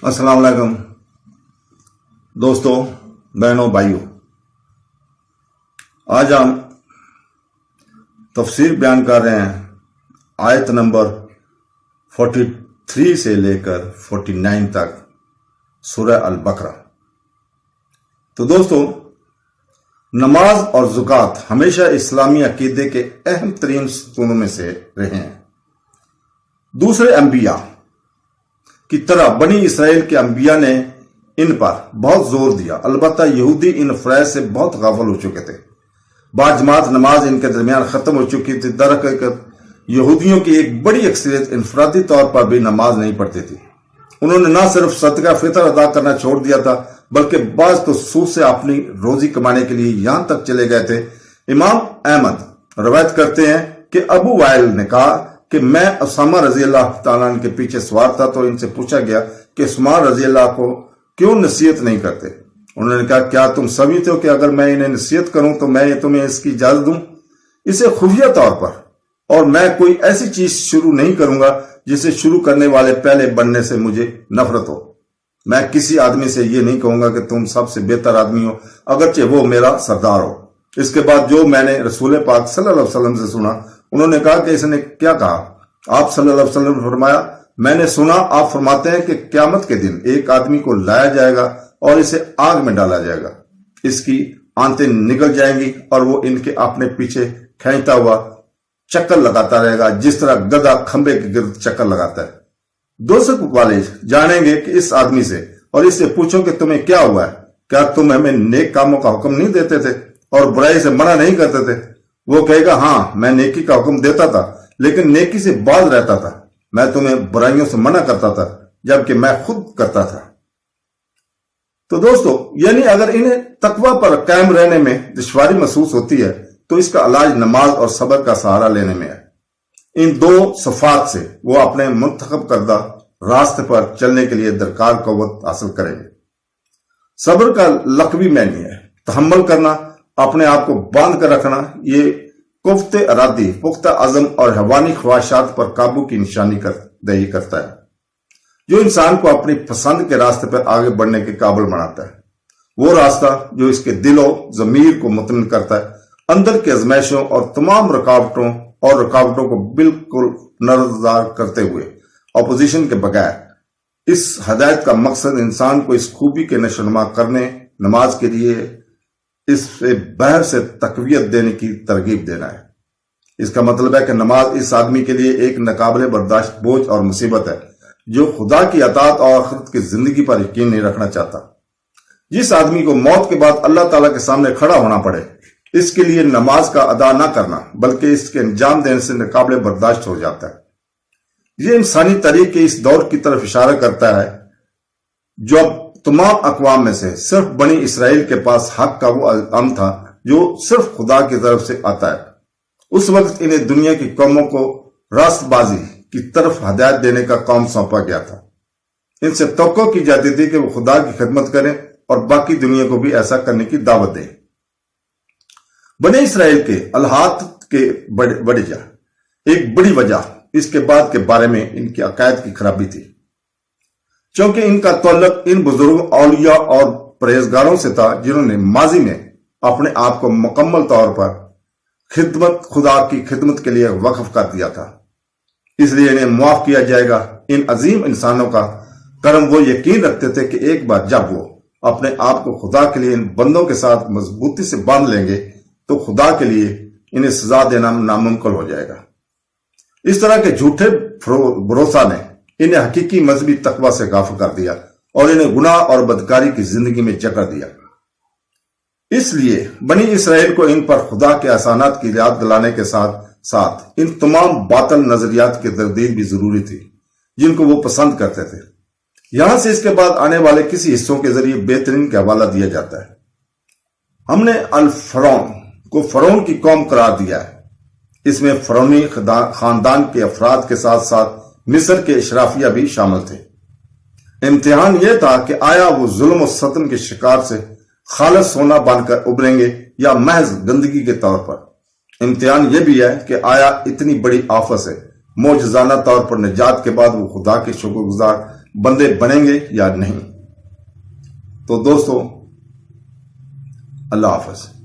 السلام علیکم دوستوں، بہنوں، بھائیوں، آج ہم تفسیر بیان کر رہے ہیں آیت نمبر 43 سے لے کر 49 تک سورہ البقرہ۔ تو دوستوں، نماز اور زکوٰۃ ہمیشہ اسلامی عقیدے کے اہم ترین ستونوں میں سے رہے ہیں۔ دوسرے انبیاء کی طرح بنی اسرائیل کے انبیاء نے ان پر بہت زور دیا، البتہ یہودی ان فرائض سے بہت غافل ہو چکے تھے۔ باجماعت نماز ان کے درمیان ختم ہو چکی تھی۔ در حقیقت یہودیوں کی ایک بڑی اکثریت انفرادی طور پر بھی نماز نہیں پڑھتی تھی۔ انہوں نے نہ صرف صدقہ فطر ادا کرنا چھوڑ دیا تھا، بلکہ بعض تو سود سے اپنی روزی کمانے کے لیے یہاں تک چلے گئے تھے۔ امام احمد روایت کرتے ہیں کہ ابو وائل نے کہا کہ میں اسامہ رضی اللہ تعالیٰ عنہ کے پیچھے سوار تھا تو ان سے پوچھا گیا کہ عثمان رضی اللہ کو کیوں نصیحت نہیں کرتے؟ انہوں نے کہا، کیا تم سمجھتے ہو کہ اگر میں انہیں نصیحت کروں تو میں تمہیں اس کی اجازت دوں؟ اسے خفیہ طور پر، اور میں کوئی ایسی چیز شروع نہیں کروں گا جسے شروع کرنے والے پہلے بننے سے مجھے نفرت ہو۔ میں کسی آدمی سے یہ نہیں کہوں گا کہ تم سب سے بہتر آدمی ہو، اگرچہ وہ میرا سردار ہو۔ اس کے بعد جو میں نے رسول پاک صلی اللہ علیہ وسلم سے سنا، انہوں نے کہا کہ اس نے کیا کہا؟ آپ صلی اللہ علیہ وسلم نے فرمایا، میں نے سنا آپ فرماتے ہیں کہ قیامت کے دن ایک آدمی کو لایا جائے گا اور اسے آگ میں ڈالا جائے گا، اس کی آنتیں نکل جائیں گی اور وہ ان کے اپنے پیچھے کھینچتا ہوا چکر لگاتا رہے گا، جس طرح گدھا کھمبے کے گرد چکر لگاتا ہے۔ دوزخ والے جانیں گے کہ اس آدمی سے اور اس سے پوچھو کہ تمہیں کیا ہوا ہے؟ کیا تم ہمیں نیک کاموں کا حکم نہیں دیتے تھے اور برائی سے منع نہیں کرتے تھے؟ وہ کہے گا، ہاں میں نیکی کا حکم دیتا تھا لیکن نیکی سے باز رہتا تھا، میں تمہیں برائیوں سے منع کرتا تھا جبکہ میں خود کرتا تھا۔ تو دوستو، یعنی اگر انہیں تقوی پر قائم رہنے میں دشواری محسوس ہوتی ہے تو اس کا علاج نماز اور صبر کا سہارا لینے میں ہے۔ ان دو صفات سے وہ اپنے منتخب کردہ راستے پر چلنے کے لیے درکار قوت حاصل کریں گے۔ صبر کا لقبی معنی ہے تحمل کرنا، اپنے آپ کو باندھ کر رکھنا۔ یہ کفت ارادی، پختہ عزم اور حیوانی خواہشات پر قابو کی نشانی دہی کرتا ہے، جو انسان کو اپنی پسند کے راستے پر آگے بڑھنے کے قابل بناتا ہے۔ وہ راستہ جو اس کے دل و ضمیر کو مطمئن کرتا ہے، اندر کی ازمائشوں اور تمام رکاوٹوں کو بالکل نظردار کرتے ہوئے، اپوزیشن کے بغیر۔ اس ہدایت کا مقصد انسان کو اس خوبی کے نشوونما کرنے، نماز کے لیے اس سے بہر سے تقویت دینے کی ترغیب دینا ہے۔ اس کا مطلب ہے کہ نماز اس آدمی کے لیے ایک ناقابل برداشت بوجھ اور مصیبت ہے جو خدا کی اطاعت اور آخرت کی زندگی پر یقین نہیں رکھنا چاہتا۔ جس آدمی کو موت کے بعد اللہ تعالیٰ کے سامنے کھڑا ہونا پڑے، اس کے لیے نماز کا ادا نہ کرنا بلکہ اس کے انجام دینے سے ناقابل برداشت ہو جاتا ہے۔ یہ انسانی تاریخ کے اس دور کی طرف اشارہ کرتا ہے جو اب تمام اقوام میں سے صرف بنی اسرائیل کے پاس حق کا وہ علم تھا جو صرف خدا کی طرف سے آتا ہے۔ اس وقت انہیں دنیا کی قوموں کو راست بازی کی طرف ہدایت دینے کا کام سونپا گیا تھا۔ ان سے توقع کی جاتی تھی کہ وہ خدا کی خدمت کریں اور باقی دنیا کو بھی ایسا کرنے کی دعوت دیں۔ بنی اسرائیل کے الحاط کے ایک بڑی وجہ اس کے بعد کے بارے میں ان کے عقائد کی خرابی تھی، چونکہ ان کا تعلق ان بزرگ اولیاء اور پرہیزگاروں سے تھا جنہوں نے ماضی میں اپنے آپ کو مکمل طور پر خدا کی خدمت کے لیے وقف کر دیا تھا۔ اس لیے انہیں معاف کیا جائے گا۔ ان عظیم انسانوں کا کرم وہ یقین رکھتے تھے کہ ایک بار جب وہ اپنے آپ کو خدا کے لیے ان بندوں کے ساتھ مضبوطی سے باندھ لیں گے تو خدا کے لیے انہیں سزا دینا ناممکن ہو جائے گا۔ اس طرح کے جھوٹے بھروسہ نے انہیں حقیقی مذہبی تقوی سے غافل کر دیا اور انہیں گناہ اور بدکاری کی زندگی میں جکڑ دیا۔ اس لیے بنی اسرائیل کو ان پر خدا کے احسانات کی یاد دلانے کے ساتھ ساتھ ان تمام باطل نظریات کی تردید بھی ضروری تھی جن کو وہ پسند کرتے تھے۔ یہاں سے اس کے بعد آنے والے کسی حصوں کے ذریعے بہترین کا حوالہ دیا جاتا ہے۔ ہم نے الفرعون کو فرعون کی قوم قرار دیا ہے۔ اس میں فرعونی خاندان کے افراد کے ساتھ ساتھ مصر کے اشرافیہ بھی شامل تھے۔ امتحان یہ تھا کہ آیا وہ ظلم و ستم کے شکار سے خالص سونا بن کر ابھریں گے یا محض گندگی کے طور پر۔ امتحان یہ بھی ہے کہ آیا اتنی بڑی آفت سے معجزانہ طور پر نجات کے بعد وہ خدا کے شکر گزار بندے بنیں گے یا نہیں. تو دوستو اللہ حافظ.